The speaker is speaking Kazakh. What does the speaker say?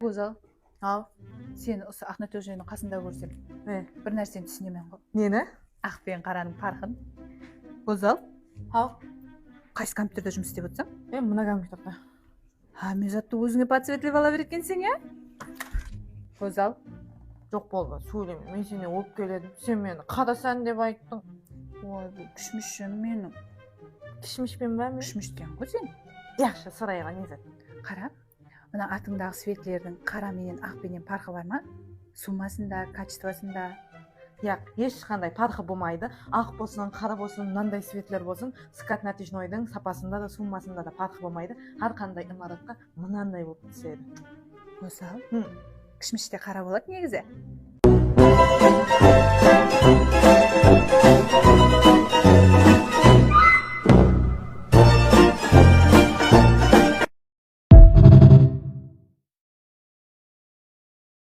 Ozal, Al. seni осы Ақниет өзенінің қасында көрсем, бір нәрсені түсінемін ғой. Нені? Ақ пен қараның парқын. Озал, Ал. қайсы компьютерде жұмыс істеп отырсың? Мына компьютерде. Мен затты өзіңе подсветлеп ала берекенсің, я? Озал, Жоқ болды, сөйлеме. Мен сені алып келедім. Сен мені қадасан деп айттың. ой, бұл күшмішім менің. Кішмішпен бе мен? Күшміштен ғой сен. Яқшы, сырайға не зат? Қара, мына атыңдағы светлердің қара менен ақ пенен парқы бар ма? Суммасында, качествосында. Яқ, ешқандай парқы болмайды. Ақ болсын, қара болсын, мынандай светлер болсын, скат натяжнойдың сапасында да, суммасында да парқы болмайды. Әрқандай имаратқа мынандай болып түседі. Озал, кішміште қара болады негізі.